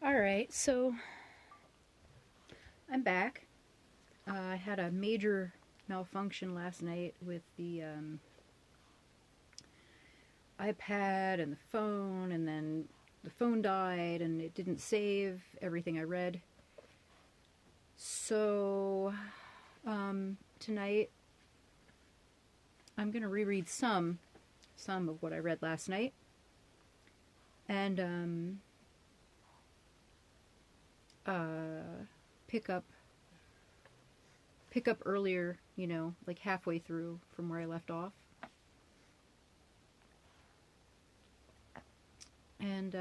Alright, so I'm back. I had a major malfunction last night with the iPad and the phone, and then the phone died and it didn't save everything I read. So, tonight I'm going to reread some of what I read last night. And, pick up earlier, like halfway through from where I left off. And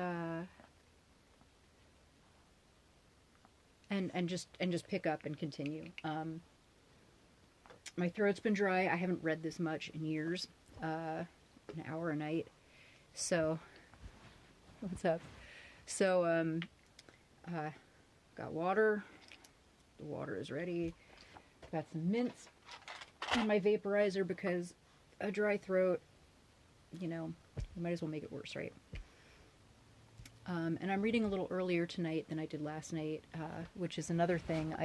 just pick up and continue. My throat's been dry. I haven't read this much in years. An hour a night. So, what's up? So, got water. The water is ready. Got some mints in my vaporizer because a dry throat, you might as well make it worse, right? And I'm reading a little earlier tonight than I did last night, which is another thing.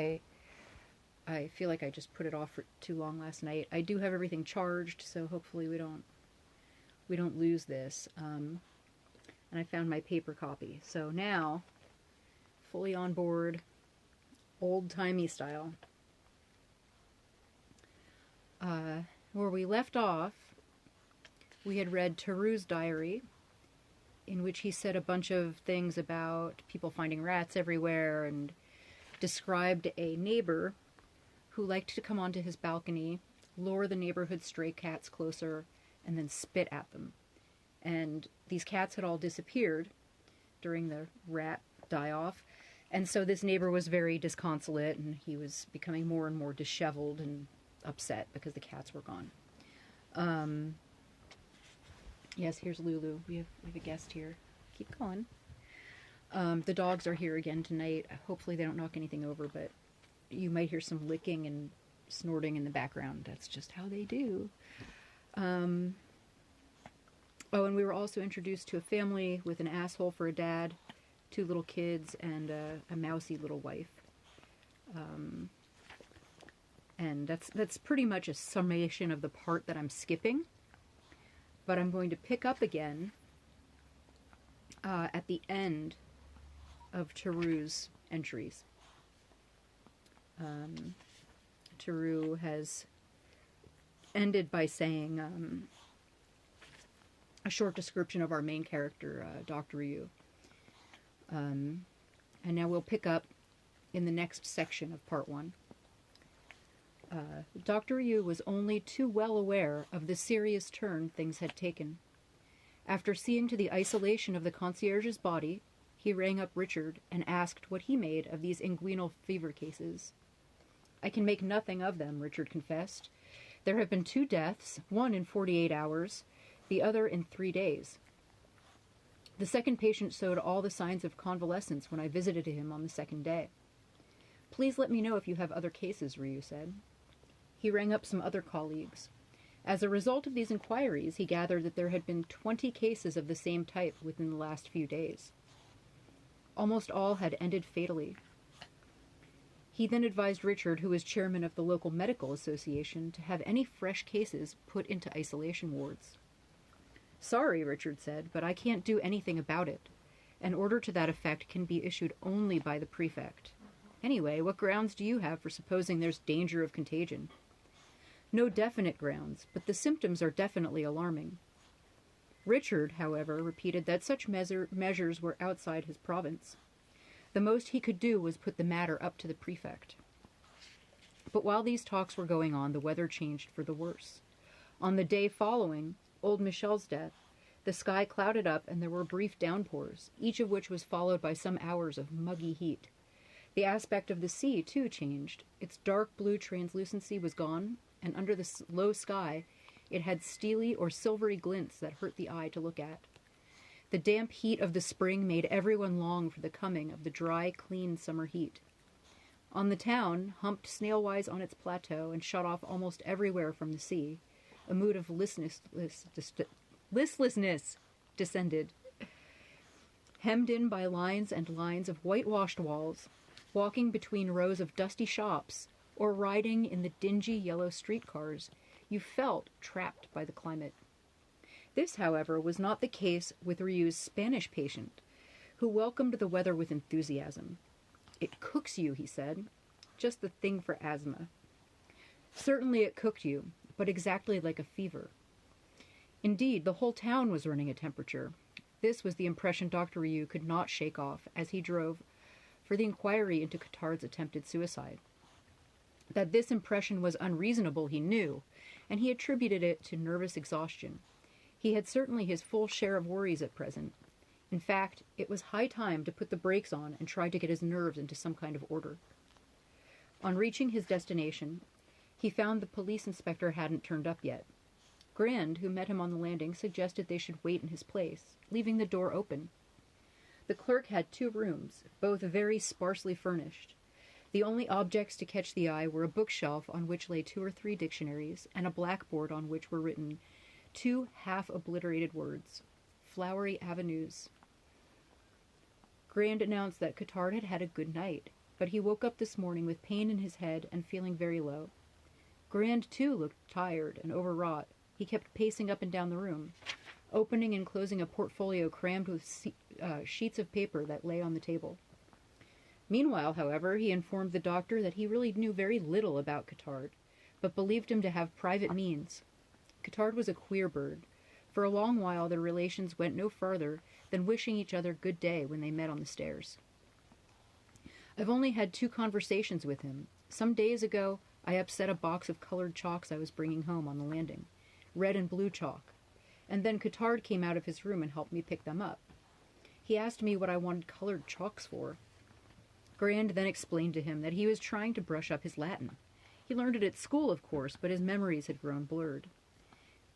I feel like I just put it off for too long last night. I do have everything charged, so hopefully we don't lose this. And I found my paper copy. So now, fully on board, old-timey style. Where we left off, we had read Tareu's diary, in which he said a bunch of things about people finding rats everywhere, and described a neighbor who liked to come onto his balcony, lure the neighborhood stray cats closer, and then spit at them. And these cats had all disappeared during the rat die-off, and so this neighbor was very disconsolate, and he was becoming more and more disheveled and upset because the cats were gone. Yes, here's Lulu. We have a guest here. Keep going. The dogs are here again tonight. Hopefully they don't knock anything over, but you might hear some licking and snorting in the background. That's just how they do. Oh, and we were also introduced to a family with an asshole for a dad, 2 little kids, and a mousy little wife. And that's pretty much a summation of the part that I'm skipping. But I'm going to pick up again at the end of Tareu's entries. Tareu has ended by saying a short description of our main character, Dr. Yu. And now we'll pick up in the next section of part 1. Dr. Yu was only too well aware of the serious turn things had taken. After seeing to the isolation of the concierge's body, he rang up Richard and asked what he made of these inguinal fever cases. "I can make nothing of them," Richard confessed. "There have been 2 deaths, one in 48 hours, the other in 3 days. The second patient showed all the signs of convalescence when I visited him on the 2nd day. Please let me know if you have other cases," Ryu said. He rang up some other colleagues. As a result of these inquiries, he gathered that there had been 20 cases of the same type within the last few days. Almost all had ended fatally. He then advised Richard, who was chairman of the local medical association, to have any fresh cases put into isolation wards. "Sorry," Richard said, "but I can't do anything about it. An order to that effect can be issued only by the prefect. Anyway, what grounds do you have for supposing there's danger of contagion?" "No definite grounds, but the symptoms are definitely alarming." Richard, however, repeated that such measures were outside his province. The most he could do was put the matter up to the prefect. But while these talks were going on, the weather changed for the worse. On the day following old Michel's death, the sky clouded up and there were brief downpours, each of which was followed by some hours of muggy heat. The aspect of the sea, too, changed. Its dark blue translucency was gone, and under the low sky it had steely or silvery glints that hurt the eye to look at. The damp heat of the spring made everyone long for the coming of the dry, clean summer heat. On the town, humped snail-wise on its plateau and shut off almost everywhere from the sea, a mood of listlessness descended. hemmed in by lines and lines of whitewashed walls, walking between rows of dusty shops, or riding in the dingy yellow streetcars, you felt trapped by the climate. This, however, was not the case with Ryu's Spanish patient, who welcomed the weather with enthusiasm. "It cooks you," he said. "Just the thing for asthma." Certainly it cooked you, but exactly like a fever. Indeed, the whole town was running a temperature. This was the impression Dr. Ryu could not shake off as he drove for the inquiry into Cottard's attempted suicide. That this impression was unreasonable he knew, and he attributed it to nervous exhaustion. He had certainly his full share of worries at present. In fact, it was high time to put the brakes on and try to get his nerves into some kind of order. On reaching his destination, he found the police inspector hadn't turned up yet. Grand, who met him on the landing, suggested they should wait in his place, leaving the door open. The clerk had 2 rooms, both very sparsely furnished. The only objects to catch the eye were a bookshelf on which lay 2 or 3 dictionaries, and a blackboard on which were written 2 half-obliterated words: "Flowery Avenues." Grand announced that Cottard had had a good night, but he woke up this morning with pain in his head and feeling very low. Grand, too, looked tired and overwrought. He kept pacing up and down the room, opening and closing a portfolio crammed with sheets of paper that lay on the table. Meanwhile, however, he informed the doctor that he really knew very little about Cottard, but believed him to have private means. Cottard was a queer bird. For a long while their relations went no farther than wishing each other good day when they met on the stairs. "I've only had 2 conversations with him. Some days ago I upset a box of colored chalks I was bringing home on the landing, red and blue chalk, and then Cottard came out of his room and helped me pick them up. He asked me what I wanted colored chalks for." Grand then explained to him that he was trying to brush up his Latin. He learned it at school, of course, but his memories had grown blurred.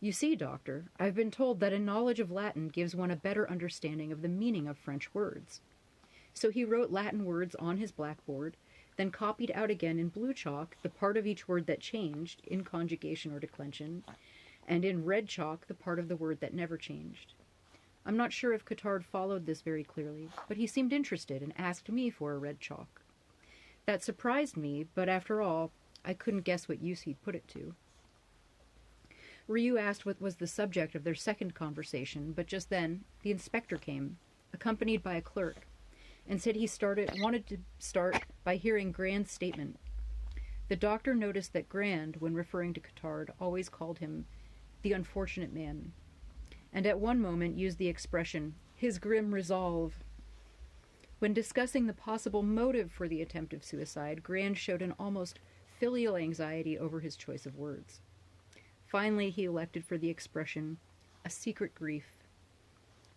"You see, doctor, I've been told that a knowledge of Latin gives one a better understanding of the meaning of French words." So he wrote Latin words on his blackboard, then copied out again in blue chalk the part of each word that changed, in conjugation or declension, and in red chalk the part of the word that never changed. I'm not sure if Cottard followed this very clearly, but he seemed interested and asked me for a red chalk. That surprised me, but after all, I couldn't guess what use he'd put it to. Ryu asked what was the subject of their second conversation, but just then the inspector came, accompanied by a clerk, and said he wanted to start by hearing Grand's statement. The doctor noticed that Grand, when referring to Cottard, always called him the unfortunate man, and at one moment used the expression, his grim resolve. When discussing the possible motive for the attempt of suicide, Grand showed an almost filial anxiety over his choice of words. Finally, he elected for the expression, a secret grief.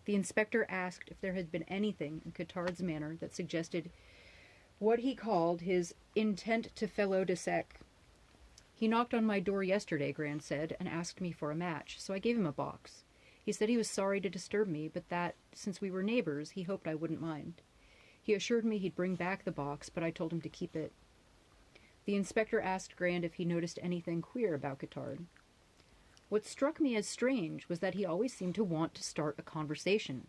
The inspector asked if there had been anything in Cottard's manner that suggested what he called his intent to felo de sec. "He knocked on my door yesterday," Grand said, "and asked me for a match, so I gave him a box. He said he was sorry to disturb me, but that, since we were neighbors, he hoped I wouldn't mind. He assured me he'd bring back the box, but I told him to keep it." The inspector asked Grand if he noticed anything queer about Cottard. "What struck me as strange was that he always seemed to want to start a conversation.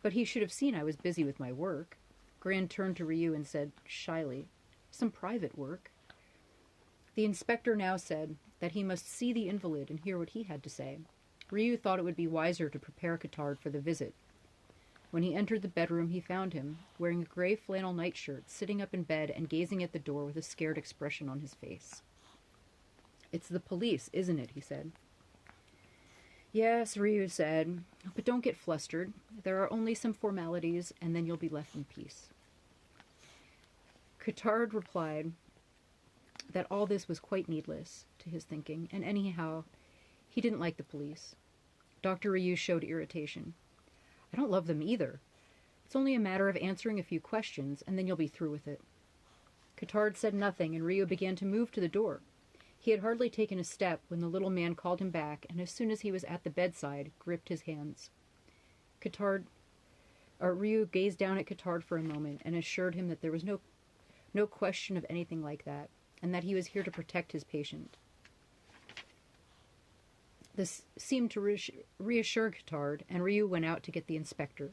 But he should have seen I was busy with my work." Grand turned to Ryu and said, shyly, "Some private work." The inspector now said that he must see the invalid and hear what he had to say. Ryu thought it would be wiser to prepare Cottard for the visit. When he entered the bedroom, he found him, wearing a gray flannel nightshirt, sitting up in bed and gazing at the door with a scared expression on his face. "It's the police, isn't it?" he said. "Yes," Ryu said, "but don't get flustered. There are only some formalities, and then you'll be left in peace." Cottard replied that all this was quite needless, to his thinking, and anyhow, he didn't like the police. Dr. Ryu showed irritation. "I don't love them either. It's only a matter of answering a few questions, and then you'll be through with it." Cottard said nothing, and Ryu began to move to the door. He had hardly taken a step when the little man called him back, and as soon as he was at the bedside, gripped his hands. Ryu gazed down at Cottard for a moment and assured him that there was no question of anything like that, and that he was here to protect his patient. This seemed to reassure Cottard, and Ryu went out to get the inspector.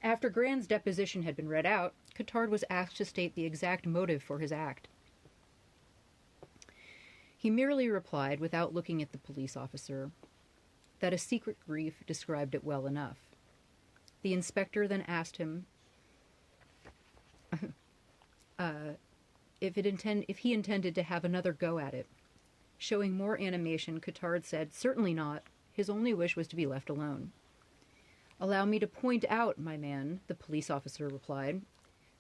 After Grand's deposition had been read out, Cottard was asked to state the exact motive for his act. He merely replied, without looking at the police officer, that a secret grief described it well enough. The inspector then asked him if he intended to have another go at it. Showing more animation, Cottard said, "Certainly not. His only wish was to be left alone." "Allow me to point out, my man," the police officer replied,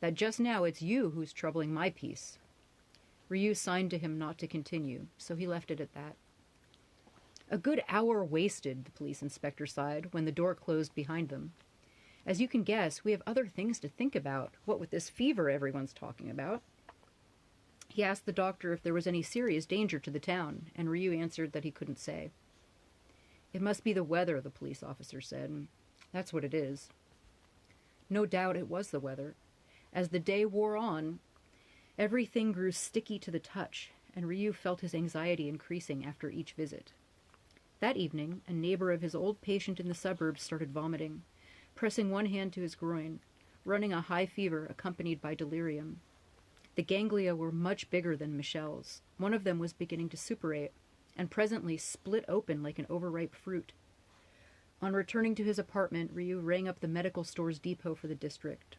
"that just now it's you who's troubling my peace." Ryu signed to him not to continue, so he left it at that. "A good hour wasted," the police inspector sighed, when the door closed behind them. "As you can guess, we have other things to think about, what with this fever everyone's talking about." He asked the doctor if there was any serious danger to the town, and Ryu answered that he couldn't say. "It must be the weather," the police officer said. "That's what it is." No doubt it was the weather. As the day wore on, everything grew sticky to the touch, and Ryu felt his anxiety increasing after each visit. That evening, a neighbor of his old patient in the suburbs started vomiting, pressing one hand to his groin, running a high fever accompanied by delirium. The ganglia were much bigger than Michelle's. One of them was beginning to suppurate, and presently split open like an overripe fruit. On returning to his apartment, Ryu rang up the medical store's depot for the district.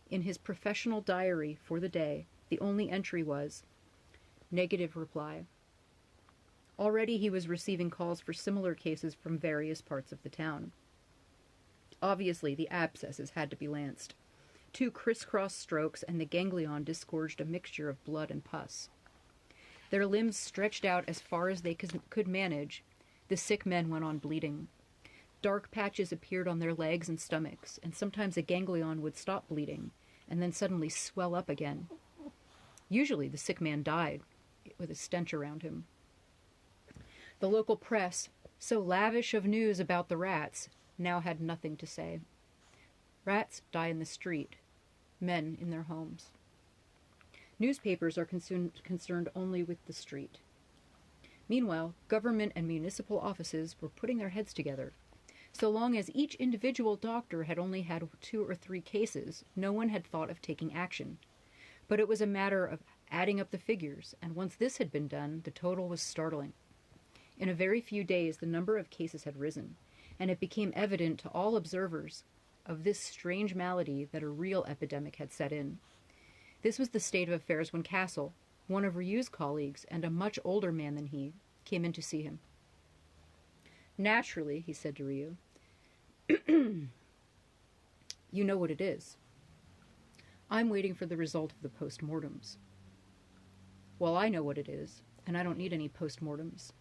In his professional diary for the day, the only entry was, "Negative reply." Already he was receiving calls for similar cases from various parts of the town. Obviously, the abscesses had to be lanced. 2 crisscross strokes, and the ganglion disgorged a mixture of blood and pus. Their limbs stretched out as far as they could manage. The sick men went on bleeding. Dark patches appeared on their legs and stomachs, and sometimes a ganglion would stop bleeding, and then suddenly swell up again. Usually the sick man died, with a stench around him. The local press, so lavish of news about the rats, now had nothing to say. Rats die in the street, men in their homes. Newspapers are concerned only with the street. Meanwhile, government and municipal offices were putting their heads together. So long as each individual doctor had only had 2 or 3 cases, no one had thought of taking action. But it was a matter of adding up the figures, and once this had been done, the total was startling. In a very few days, the number of cases had risen, and it became evident to all observers of this strange malady that a real epidemic had set in. This was the state of affairs when Castle, one of Ryu's colleagues and a much older man than he, came in to see him. "Naturally," he said to Ryu, "you know what it is." "I'm waiting for the result of the post-mortems." "Well, I know what it is, and I don't need any post-mortems.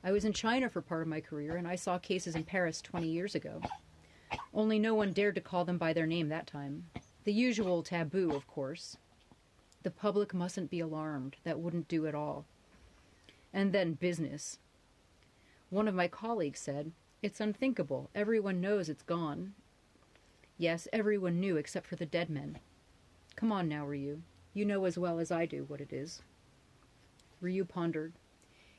I was in China for part of my career, and I saw cases in Paris 20 years ago. Only no one dared to call them by their name that time. The usual taboo, of course. The public mustn't be alarmed. That wouldn't do at all. And then business. One of my colleagues said, 'It's unthinkable. Everyone knows it's gone.' Yes, everyone knew except for the dead men. Come on now, Ryu. You know as well as I do what it is." Ryu pondered.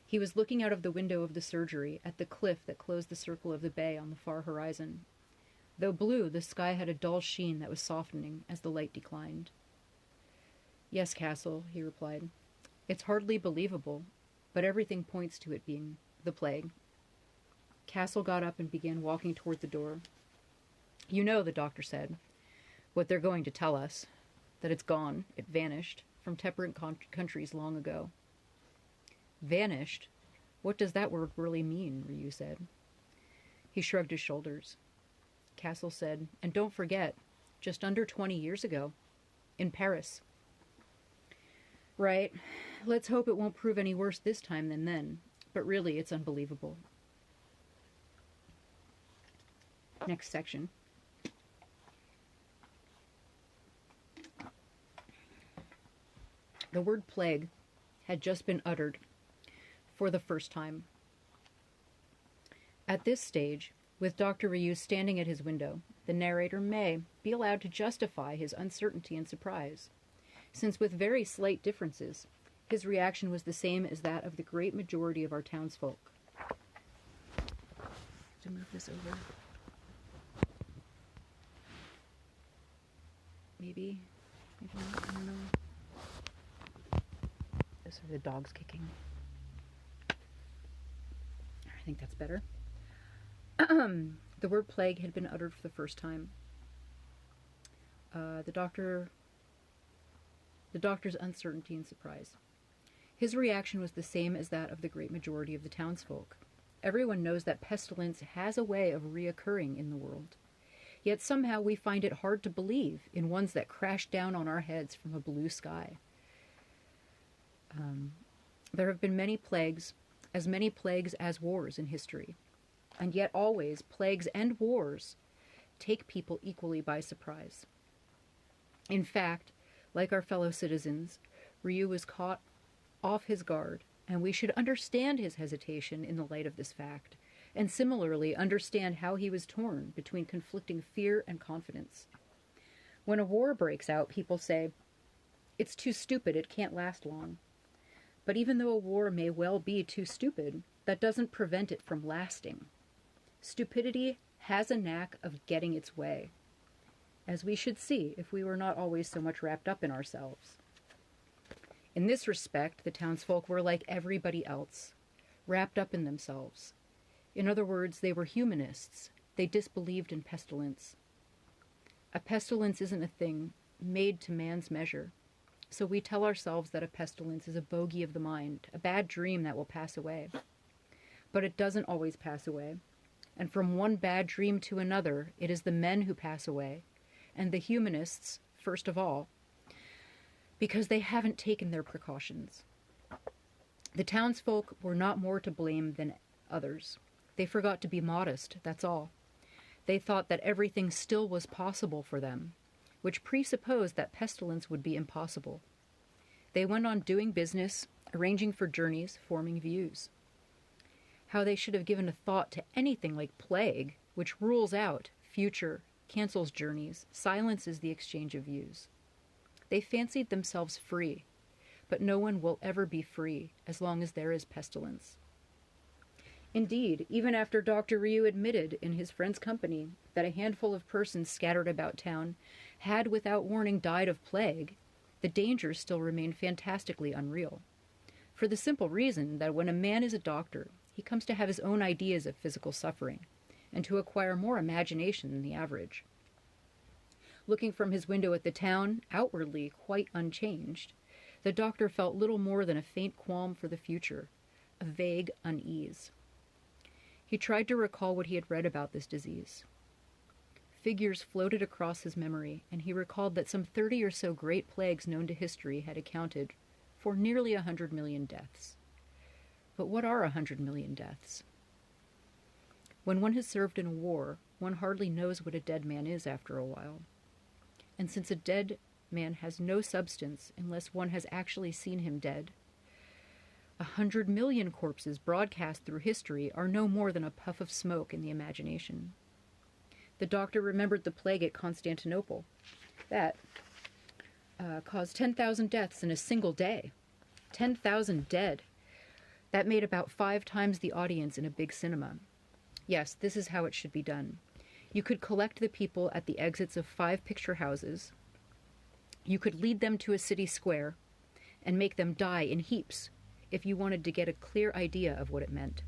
He was looking out of the window of the surgery at the cliff that closed the circle of the bay on the far horizon. Though blue, the sky had a dull sheen that was softening as the light declined. "Yes, Castle," he replied. "It's hardly believable, but everything points to it being the plague." Castle got up and began walking toward the door. "You know," the doctor said, "what they're going to tell us. That it's gone, it vanished, from temperate countries long ago." "Vanished? What does that word really mean?" Ryu said. He shrugged his shoulders. Castle said, "And don't forget, just under 20 years ago, in Paris." "Right. Let's hope it won't prove any worse this time than then. But really, it's unbelievable." Next section. The word plague had just been uttered for the first time. At this stage, with Dr. Ryu standing at his window, the narrator may be allowed to justify his uncertainty and surprise, since with very slight differences, his reaction was the same as that of the great majority of our townsfolk. To move this over. Maybe not, I don't know. Those are the dogs kicking. I think that's better. The word plague had been uttered for the first time. The doctor's uncertainty and surprise. His reaction was the same as that of the great majority of the townsfolk. Everyone knows that pestilence has a way of reoccurring in the world. Yet somehow we find it hard to believe in ones that crash down on our heads from a blue sky. There have been many plagues as wars in history. And yet always, plagues and wars take people equally by surprise. In fact, like our fellow citizens, Ryu was caught off his guard, and we should understand his hesitation in the light of this fact, and similarly understand how he was torn between conflicting fear and confidence. When a war breaks out, people say, "It's too stupid, it can't last long." But even though a war may well be too stupid, that doesn't prevent it from lasting. Stupidity has a knack of getting its way, as we should see if we were not always so much wrapped up in ourselves. In this respect, the townsfolk were like everybody else, wrapped up in themselves. In other words, they were humanists. They disbelieved in pestilence. A pestilence isn't a thing made to man's measure. So we tell ourselves that a pestilence is a bogey of the mind, a bad dream that will pass away. But it doesn't always pass away. And from one bad dream to another, it is the men who pass away, and the humanists, first of all, because they haven't taken their precautions. The townsfolk were not more to blame than others. They forgot to be modest, that's all. They thought that everything still was possible for them, which presupposed that pestilence would be impossible. They went on doing business, arranging for journeys, forming views. How they should have given a thought to anything like plague, which rules out future, cancels journeys, silences the exchange of views. They fancied themselves free, but no one will ever be free as long as there is pestilence. Indeed, even after Dr. Ryu admitted in his friend's company that a handful of persons scattered about town had without warning died of plague, the dangers still remained fantastically unreal. For the simple reason that when a man is a doctor, he comes to have his own ideas of physical suffering, and to acquire more imagination than the average. Looking from his window at the town, outwardly quite unchanged, the doctor felt little more than a faint qualm for the future, a vague unease. He tried to recall what he had read about this disease. Figures floated across his memory, and he recalled that some 30 or so great plagues known to history had accounted for nearly 100 million deaths. But what are 100 million deaths? When one has served in a war, one hardly knows what a dead man is after a while. And since a dead man has no substance unless one has actually seen him dead, 100 million corpses broadcast through history are no more than a puff of smoke in the imagination. The doctor remembered the plague at Constantinople. That caused 10,000 deaths in a single day. 10,000 dead. That made about 5 times the audience in a big cinema. Yes, this is how it should be done. You could collect the people at the exits of 5 picture houses. You could lead them to a city square and make them die in heaps if you wanted to get a clear idea of what it meant.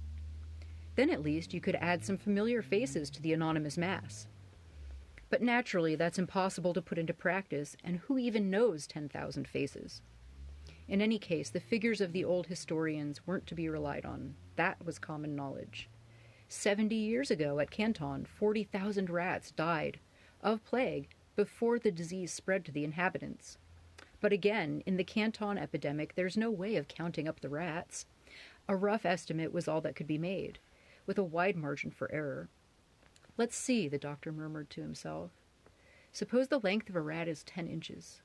Then at least you could add some familiar faces to the anonymous mass. But naturally, that's impossible to put into practice, and who even knows 10,000 faces? In any case, the figures of the old historians weren't to be relied on. That was common knowledge. 70 years ago at Canton, 40,000 rats died of plague before the disease spread to the inhabitants. But again, in the Canton epidemic, there's no way of counting up the rats. A rough estimate was all that could be made, with a wide margin for error. Let's see, the doctor murmured to himself. Suppose the length of a rat is 10 inches.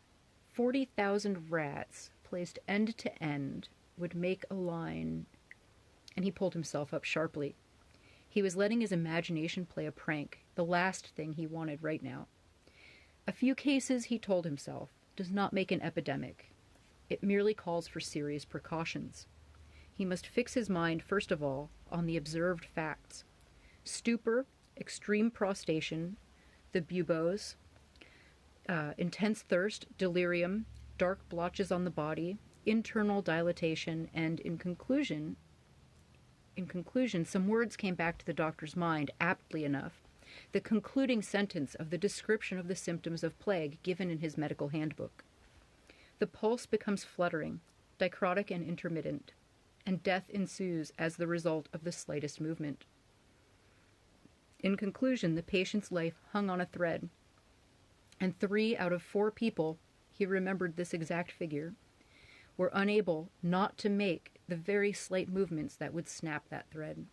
40,000 rats placed end to end would make a line, and he pulled himself up sharply. He was letting his imagination play a prank, the last thing he wanted right now. A few cases, he told himself, does not make an epidemic. It merely calls for serious precautions. He must fix his mind, first of all, on the observed facts. Stupor, extreme prostration, the buboes, intense thirst, delirium, dark blotches on the body, internal dilatation, and in conclusion, some words came back to the doctor's mind, aptly enough. The concluding sentence of the description of the symptoms of plague given in his medical handbook. The pulse becomes fluttering, dichrotic and intermittent, and death ensues as the result of the slightest movement. In conclusion, the patient's life hung on a thread, and 3 out of 4 people, he remembered this exact figure, were unable not to make the very slight movements that would snap that thread.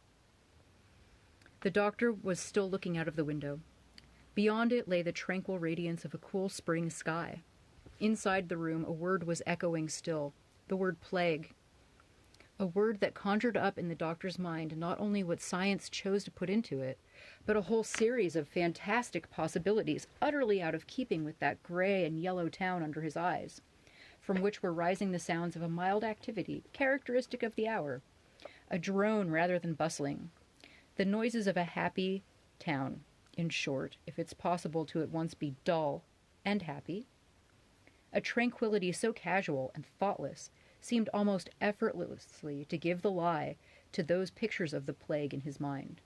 The doctor was still looking out of the window. Beyond it lay the tranquil radiance of a cool spring sky. Inside the room, a word was echoing still, the word plague. A word that conjured up in the doctor's mind not only what science chose to put into it, but a whole series of fantastic possibilities utterly out of keeping with that gray and yellow town under his eyes, from which were rising the sounds of a mild activity characteristic of the hour, a drone rather than bustling, the noises of a happy town, in short, if it's possible to at once be dull and happy. A tranquility so casual and thoughtless seemed almost effortlessly to give the lie to those pictures of the plague in his mind.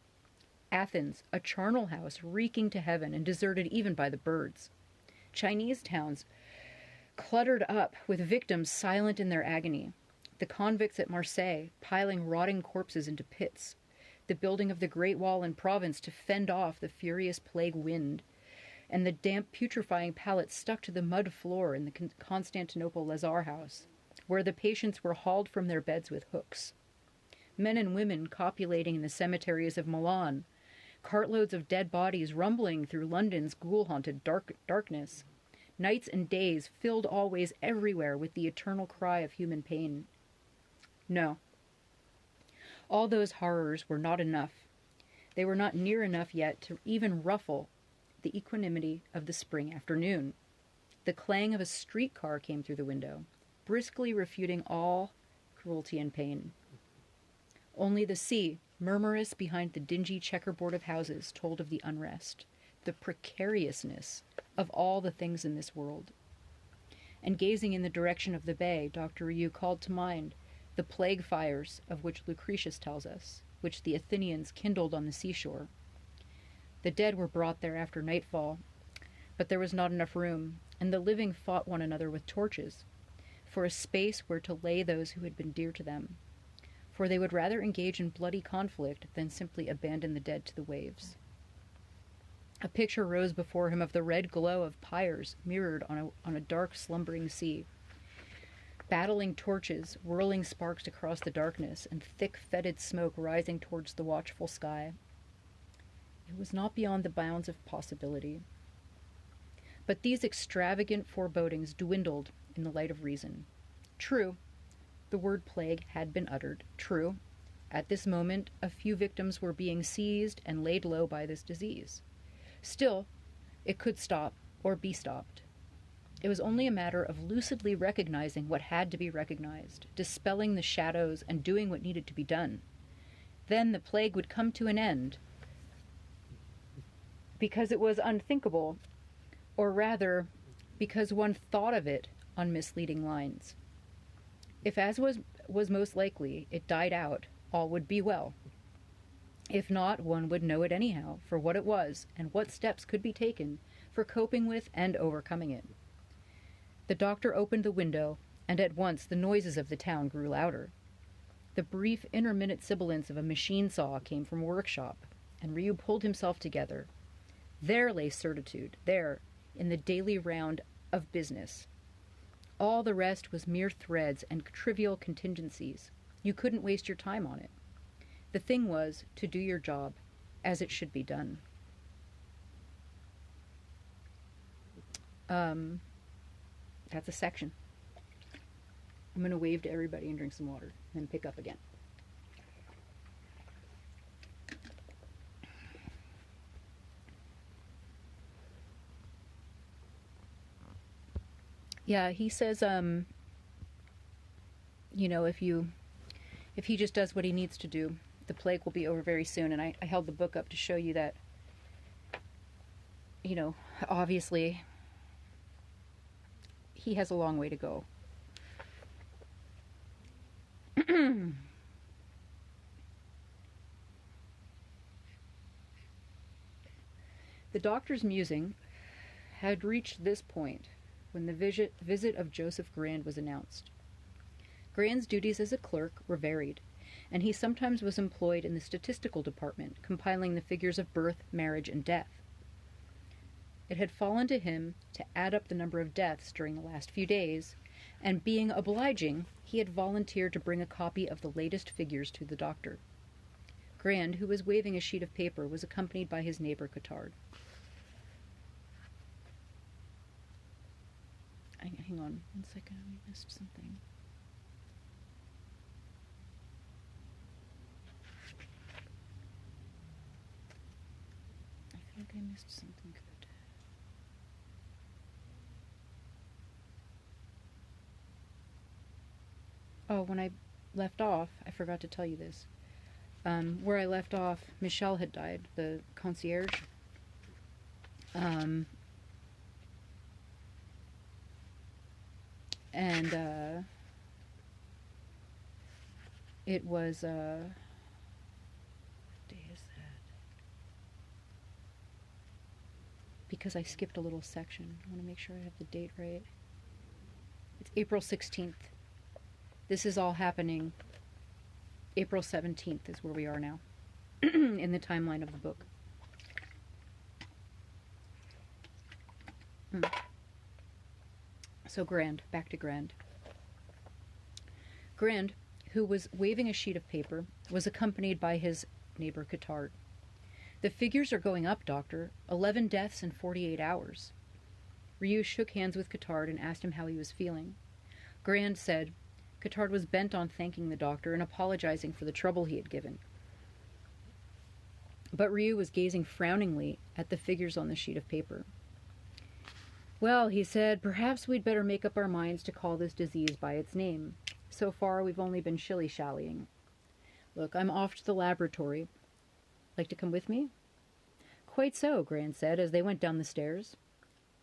Athens, a charnel house reeking to heaven and deserted even by the birds. Chinese towns cluttered up with victims silent in their agony. The convicts at Marseille piling rotting corpses into pits. The building of the Great Wall in Provence to fend off the furious plague wind. And the damp putrefying pallets stuck to the mud floor in the Constantinople Lazar house, where the patients were hauled from their beds with hooks. Men and women copulating in the cemeteries of Milan, cartloads of dead bodies rumbling through London's ghoul-haunted darkness, nights and days filled always everywhere with the eternal cry of human pain. No. All those horrors were not enough. They were not near enough yet to even ruffle the equanimity of the spring afternoon. The clang of a streetcar came through the window, briskly refuting all cruelty and pain. Only the sea, murmurous behind the dingy checkerboard of houses, told of the unrest, the precariousness of all the things in this world. And gazing in the direction of the bay, Dr. Rieu called to mind the plague fires of which Lucretius tells us, which the Athenians kindled on the seashore. The dead were brought there after nightfall, but there was not enough room, and the living fought one another with torches for a space where to lay those who had been dear to them, for they would rather engage in bloody conflict than simply abandon the dead to the waves. A picture rose before him of the red glow of pyres mirrored on a dark, slumbering sea. Battling torches, whirling sparks across the darkness, and thick, fetid smoke rising towards the watchful sky. It was not beyond the bounds of possibility. But these extravagant forebodings dwindled in the light of reason. True, the word plague had been uttered. True, at this moment a few victims were being seized and laid low by this disease. Still, it could stop or be stopped. It was only a matter of lucidly recognizing what had to be recognized, dispelling the shadows and doing what needed to be done. Then the plague would come to an end, because it was unthinkable, or rather, because one thought of it on misleading lines. If, as was most likely, it died out, all would be well. If not, one would know it anyhow, for what it was, and what steps could be taken for coping with and overcoming it. The doctor opened the window, and at once the noises of the town grew louder. The brief, intermittent sibilance of a machine saw came from a workshop, and Rieu pulled himself together. There lay certitude, there, in the daily round of business. All the rest was mere threads and trivial contingencies. You couldn't waste your time on it. The thing was to do your job as it should be done. That's a section. I'm going to wave to everybody and drink some water, and then pick up again. Yeah, he says, if he just does what he needs to do, the plague will be over very soon. And I held the book up to show you that, obviously he has a long way to go. The doctor's musing had reached this point when the visit of Joseph Grand was announced. Grand's duties as a clerk were varied, and he sometimes was employed in the statistical department, compiling the figures of birth, marriage, and death. It had fallen to him to add up the number of deaths during the last few days, and being obliging, he had volunteered to bring a copy of the latest figures to the doctor. Grand, who was waving a sheet of paper, was accompanied by his neighbor Cottard. Hang on 1 second, we missed something. I feel like I missed something good. Oh, when I left off, I forgot to tell you this. Where I left off, Michelle had died, the concierge. It was, what day is that? Because I skipped a little section. I want to make sure I have the date right. It's April 16th. This is all happening. April 17th is where we are now in the timeline of the book. So Grand, back to Grand. Grand, who was waving a sheet of paper, was accompanied by his neighbor Cottard. The figures are going up, Doctor. 11 deaths in 48 hours. Ryu shook hands with Cottard and asked him how he was feeling. Grand said Cottard was bent on thanking the doctor and apologizing for the trouble he had given. But Ryu was gazing frowningly at the figures on the sheet of paper. Well, he said, perhaps we'd better make up our minds to call this disease by its name. So far, we've only been shilly-shallying. Look, I'm off to the laboratory. Like to come with me? Quite so, Grand said as they went down the stairs.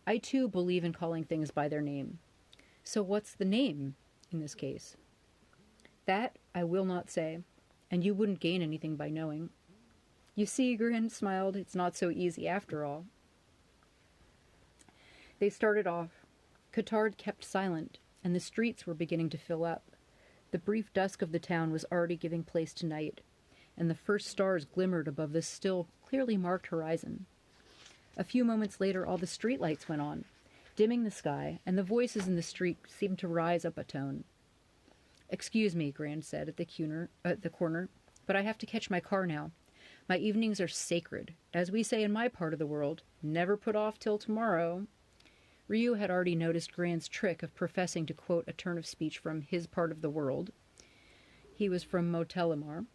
I, too, believe in calling things by their name. So what's the name in this case? That I will not say, and you wouldn't gain anything by knowing. You see, Grand smiled, it's not so easy after all. They started off. Cottard kept silent, and the streets were beginning to fill up. The brief dusk of the town was already giving place to night, and the first stars glimmered above the still clearly marked horizon. A few moments later, all the streetlights went on, dimming the sky, and the voices in the street seemed to rise up a tone. Excuse me, Grand said at the corner, but I have to catch my car now. My evenings are sacred. As we say in my part of the world, never put off till tomorrow. Ryu had already noticed Grand's trick of professing to quote a turn of speech from his part of the world. He was from Motelimar,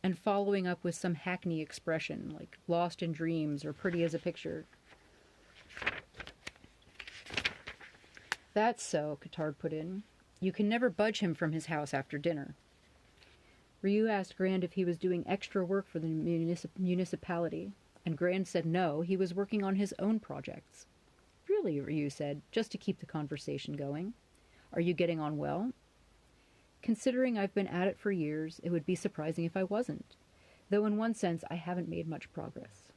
and following up with some hackney expression, like lost in dreams or pretty as a picture. That's so, Cottard put in. You can never budge him from his house after dinner. Ryu asked Grand if he was doing extra work for the municipality, and Grand said no, he was working on his own projects. Really, Ryu said, just to keep the conversation going. Are you getting on well? Considering I've been at it for years, it would be surprising if I wasn't, though in one sense I haven't made much progress.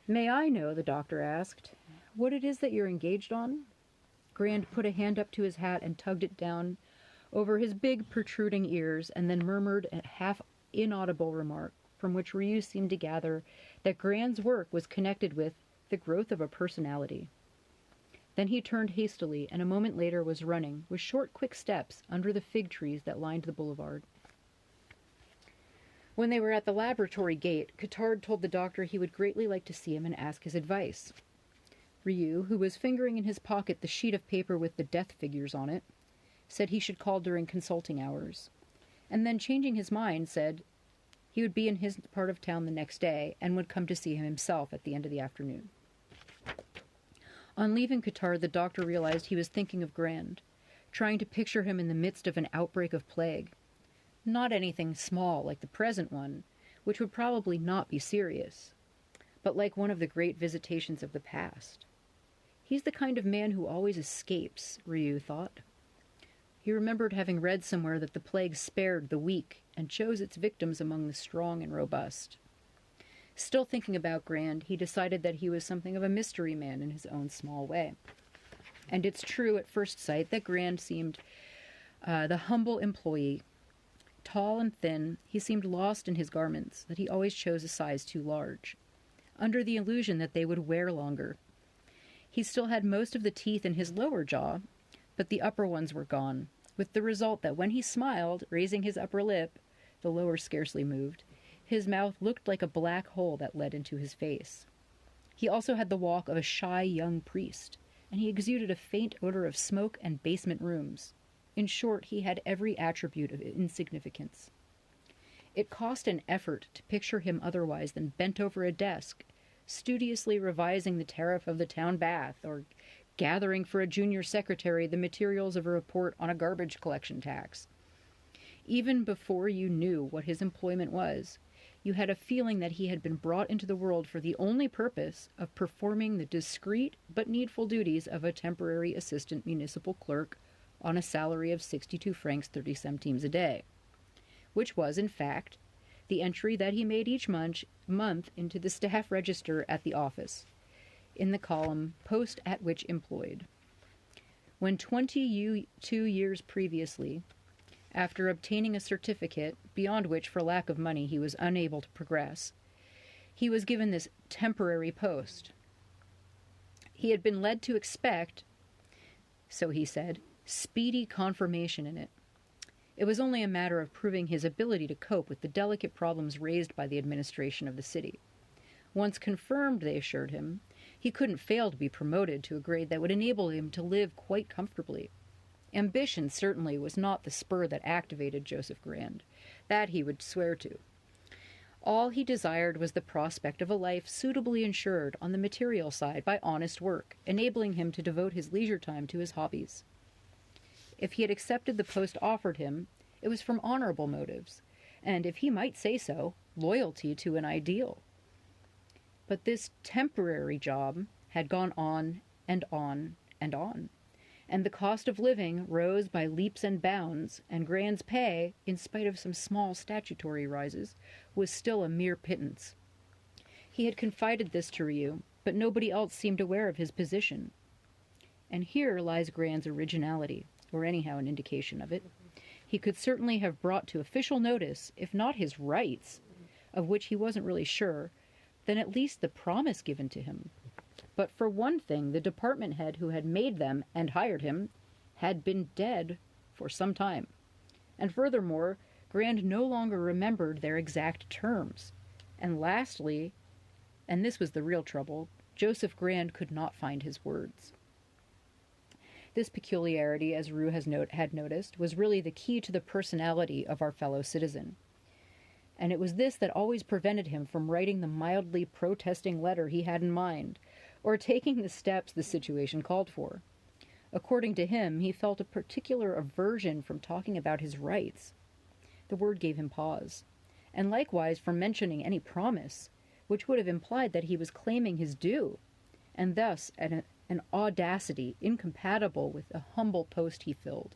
May I know, the doctor asked, what it is that you're engaged on? Grand put a hand up to his hat and tugged it down over his big protruding ears, and then murmured a half-inaudible remark, from which Ryu seemed to gather that Grand's work was connected with the growth of a personality. Then he turned hastily, and a moment later was running, with short, quick steps, under the fig trees that lined the boulevard. When they were at the laboratory gate, Cottard told the doctor he would greatly like to see him and ask his advice. Ryu, who was fingering in his pocket the sheet of paper with the death figures on it, said he should call during consulting hours, and then, changing his mind, said he would be in his part of town the next day and would come to see him himself at the end of the afternoon. On leaving Cottard, the doctor realized he was thinking of Grand, trying to picture him in the midst of an outbreak of plague. Not anything small like the present one, which would probably not be serious, but like one of the great visitations of the past. He's the kind of man who always escapes, Ryu thought. He remembered having read somewhere that the plague spared the weak and chose its victims among the strong and robust. Still thinking about Grand, he decided that he was something of a mystery man in his own small way. And it's true at first sight that Grand seemed the humble employee. Tall and thin, he seemed lost in his garments, that he always chose a size too large, under the illusion that they would wear longer. He still had most of the teeth in his lower jaw, but the upper ones were gone, with the result that when he smiled, raising his upper lip, the lower scarcely moved, his mouth looked like a black hole that led into his face. He also had the walk of a shy young priest, and he exuded a faint odor of smoke and basement rooms. In short, he had every attribute of insignificance. It cost an effort to picture him otherwise than bent over a desk, studiously revising the tariff of the town bath, or gathering for a junior secretary the materials of a report on a garbage collection tax. Even before you knew what his employment was, you had a feeling that he had been brought into the world for the only purpose of performing the discreet but needful duties of a temporary assistant municipal clerk on a salary of 62 francs 30 centimes a day, which was, in fact, the entry that he made each month into the staff register at the office, in the column Post at which employed. When 22 years previously, after obtaining a certificate, beyond which for lack of money he was unable to progress, he was given this temporary post. He had been led to expect, so he said, speedy confirmation in it. It was only a matter of proving his ability to cope with the delicate problems raised by the administration of the city. Once confirmed, they assured him, he couldn't fail to be promoted to a grade that would enable him to live quite comfortably. Ambition certainly was not the spur that activated Joseph Grand. That he would swear to. All he desired was the prospect of a life suitably insured on the material side by honest work, enabling him to devote his leisure time to his hobbies. If he had accepted the post offered him, it was from honorable motives, and, if he might say so, loyalty to an ideal. But this temporary job had gone on and on and on, and the cost of living rose by leaps and bounds, and Grand's pay, in spite of some small statutory rises, was still a mere pittance. He had confided this to Ryu, but nobody else seemed aware of his position. And here lies Grand's originality, or anyhow an indication of it. He could certainly have brought to official notice, if not his rights, of which he wasn't really sure, then at least the promise given to him. But for one thing, the department head who had made them and hired him had been dead for some time. And furthermore, Grand no longer remembered their exact terms. And lastly, and this was the real trouble, Joseph Grand could not find his words. This peculiarity, as Rue had noticed, was really the key to the personality of our fellow citizen. And it was this that always prevented him from writing the mildly protesting letter he had in mind, or taking the steps the situation called for. According to him, he felt a particular aversion from talking about his rights. The word gave him pause, and likewise from mentioning any promise, which would have implied that he was claiming his due, and thus an audacity incompatible with the humble post he filled.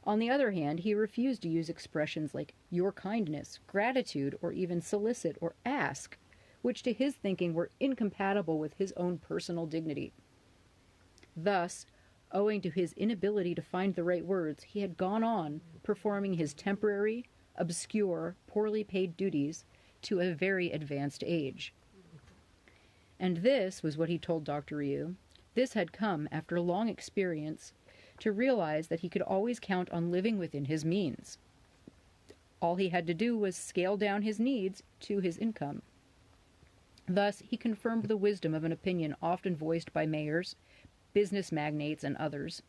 On the other hand, he refused to use expressions like your kindness, gratitude, or even solicit or ask, which to his thinking were incompatible with his own personal dignity. Thus, owing to his inability to find the right words, he had gone on performing his temporary, obscure, poorly paid duties to a very advanced age. And this was what he told Dr. Ryu. This had come after long experience to realize that he could always count on living within his means. All he had to do was scale down his needs to his income. Thus, he confirmed the wisdom of an opinion often voiced by mayors, business magnates, and others,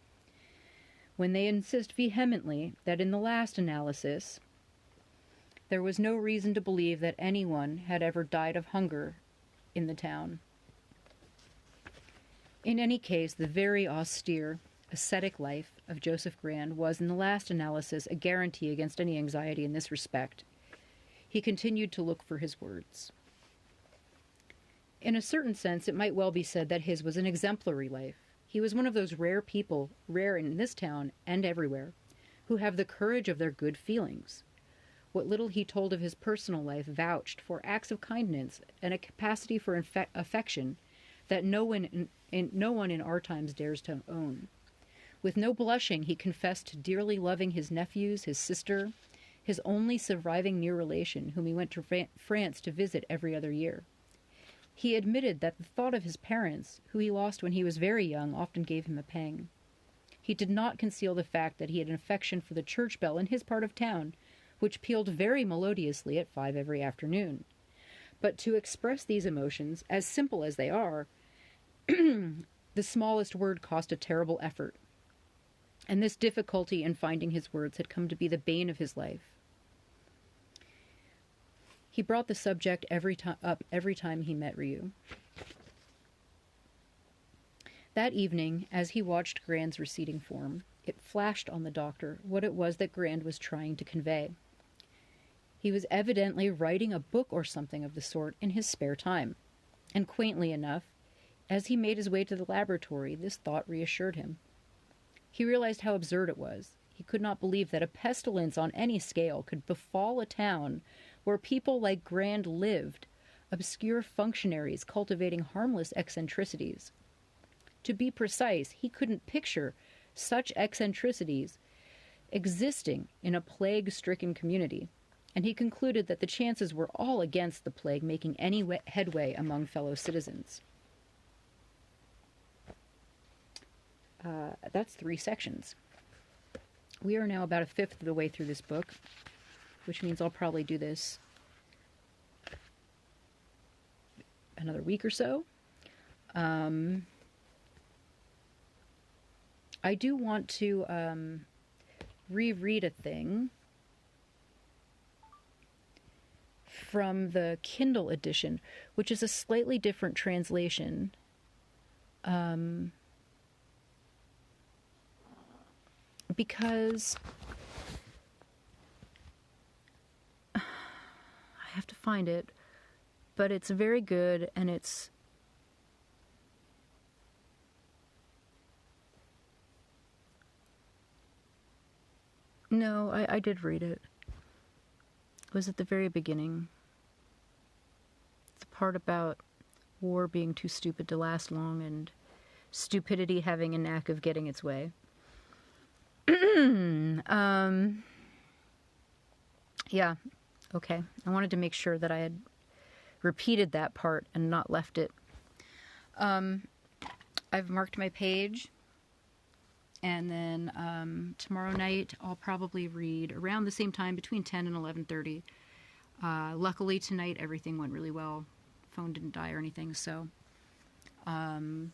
when they insist vehemently that in the last analysis, there was no reason to believe that anyone had ever died of hunger in the town. In any case, the very austere, ascetic life of Joseph Grand was, in the last analysis, a guarantee against any anxiety in this respect. He continued to look for his words. In a certain sense, it might well be said that his was an exemplary life. He was one of those rare people, rare in this town and everywhere, who have the courage of their good feelings. What little he told of his personal life vouched for acts of kindness and a capacity for affection that no one in our times dares to own. With no blushing, he confessed to dearly loving his nephews, his sister, his only surviving near relation, whom he went to France to visit every other year. He admitted that the thought of his parents, who he lost when he was very young, often gave him a pang. He did not conceal the fact that he had an affection for the church bell in his part of town, which pealed very melodiously at 5 every afternoon. But to express these emotions, as simple as they are, the smallest word cost a terrible effort. And this difficulty in finding his words had come to be the bane of his life. He brought the subject up every time he met Ryu. That evening, as he watched Grand's receding form, it flashed on the doctor what it was that Grand was trying to convey. He was evidently writing a book or something of the sort in his spare time, and quaintly enough, as he made his way to the laboratory, this thought reassured him. He realized how absurd it was. He could not believe that a pestilence on any scale could befall a town where people like Grand lived, obscure functionaries cultivating harmless eccentricities. To be precise, he couldn't picture such eccentricities existing in a plague-stricken community, and he concluded that the chances were all against the plague making any headway among fellow citizens. That's 3 sections. We are now about a fifth of the way through this book, which means I'll probably do this another week or so. I do want to reread a thing from the Kindle edition, which is a slightly different translation. Because I have to find it, but it's very good, and it's no, I did read it. It was at the very beginning. The part about war being too stupid to last long and stupidity having a knack of getting its way. Yeah, okay. I wanted to make sure that I had repeated that part and not left it. I've marked my page, and then tomorrow night I'll probably read around the same time, between 10 and 11:30. Luckily tonight everything went really well. Phone didn't die or anything, so I'm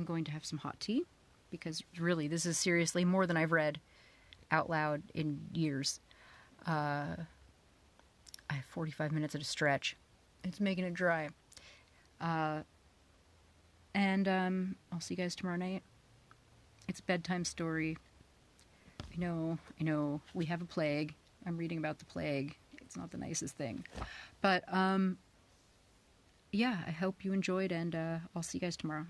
going to have some hot tea, because really this is seriously more than I've read out loud in years. I have 45 minutes at a stretch. It's making it dry. And I'll see you guys tomorrow night. It's a bedtime story. I know, we have a plague. I'm reading about the plague. It's not the nicest thing. But, yeah, I hope you enjoyed, and I'll see you guys tomorrow.